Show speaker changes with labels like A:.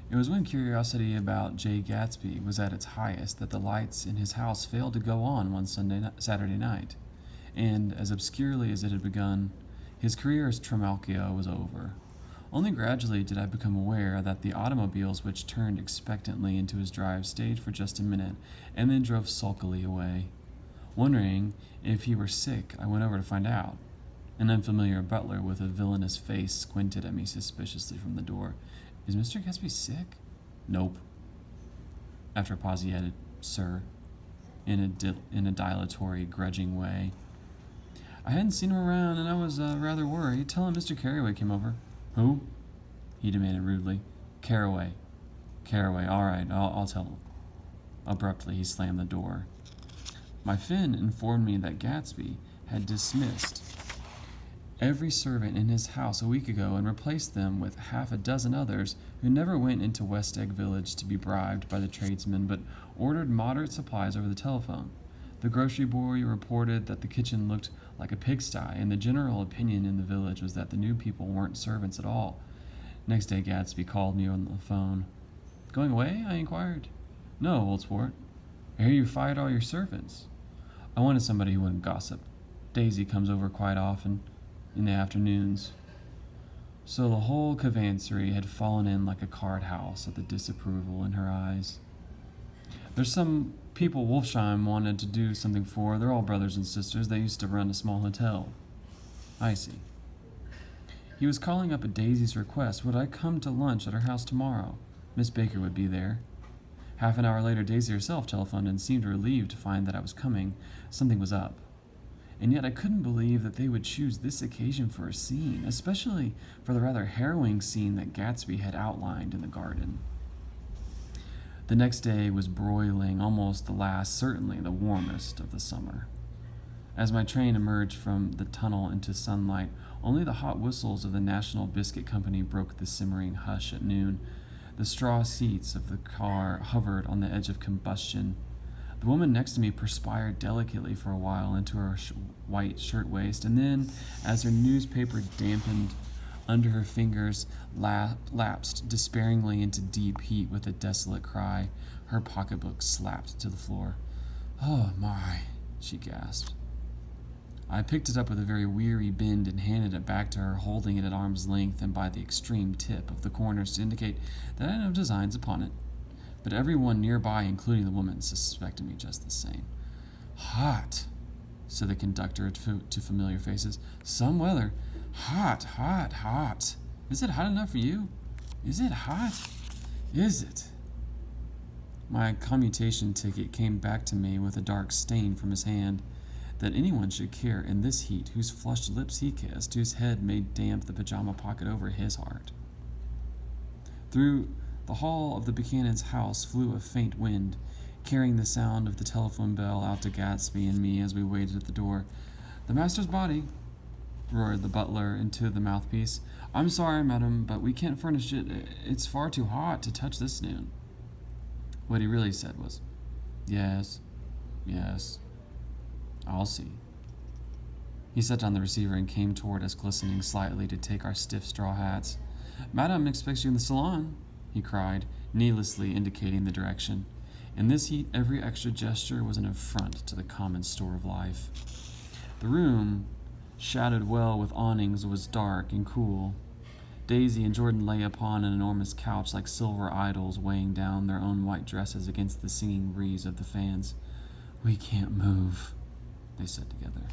A: It was when curiosity about Jay Gatsby was at its highest that the lights in his house failed to go on one Saturday night, and as obscurely as it had begun, his career as Trimalchio was over. Only gradually did I become aware that the automobiles which turned expectantly into his drive stayed for just a minute and then drove sulkily away. Wondering if he were sick, I went over to find out. An unfamiliar butler with a villainous face squinted at me suspiciously from the door. Is Mr. Gatsby sick? Nope. After a pause, he added, Sir, in a dilatory, grudging way. I hadn't seen him around, and I was rather worried. Tell him Mr. Carraway came over. Who? He demanded rudely. Carraway. Carraway, all right, I'll tell him. Abruptly, he slammed the door. My Finn informed me that Gatsby had dismissed every servant in his house a week ago and replaced them with half a dozen others who never went into West Egg Village to be bribed by the tradesmen but ordered moderate supplies over the telephone. The grocery boy reported that the kitchen looked like a pigsty, and the general opinion in the village was that the new people weren't servants at all. Next day, Gatsby called me on the phone. Going away? I inquired. No, old sport. I hear you fired all your servants. I wanted somebody who wouldn't gossip. Daisy comes over quite often in the afternoons. So the whole cavanserie had fallen in like a card house at the disapproval in her eyes. There's some people Wolfsheim wanted to do something for. They're all brothers and sisters. They used to run a small hotel. I see. He was calling up at Daisy's request. Would I come to lunch at her house tomorrow? Miss Baker would be there. Half an hour later, Daisy herself telephoned and seemed relieved to find that I was coming. Something was up. And yet I couldn't believe that they would choose this occasion for a scene, especially for the rather harrowing scene that Gatsby had outlined in the garden. The next day was broiling, almost the last, certainly the warmest of the summer. As my train emerged from the tunnel into sunlight, only the hot whistles of the National Biscuit Company broke the simmering hush at noon. The straw seats of the car hovered on the edge of combustion. The woman next to me perspired delicately for a while into her white shirtwaist, and then, as her newspaper dampened under her fingers, lapsed despairingly into deep heat with a desolate cry, her pocketbook slapped to the floor. Oh, my, she gasped. I picked it up with a very weary bend and handed it back to her, holding it at arm's length and by the extreme tip of the corners to indicate that I had no designs upon it. But everyone nearby, including the woman, suspected me just the same. Hot, said the conductor to familiar faces. Some weather. Hot, hot, hot. Is it hot enough for you? Is it hot? Is it? My commutation ticket came back to me with a dark stain from his hand. That anyone should care in this heat, whose flushed lips he kissed, whose head made damp the pajama pocket over his heart. Through the hall of the Buchanan's house flew a faint wind, carrying the sound of the telephone bell out to Gatsby and me as we waited at the door. The master's body, roared the butler into the mouthpiece. I'm sorry, madam, but we can't furnish it. It's far too hot to touch this noon. What he really said was, yes, I'll see. He set down the receiver and came toward us, glistening slightly to take our stiff straw hats. Madam expects you in the salon, he cried, needlessly indicating the direction. In this heat, every extra gesture was an affront to the common store of life. The room, shadowed well with awnings, was dark and cool. Daisy and Jordan lay upon an enormous couch like silver idols, weighing down their own white dresses against the singing breeze of the fans. We can't move, they said together.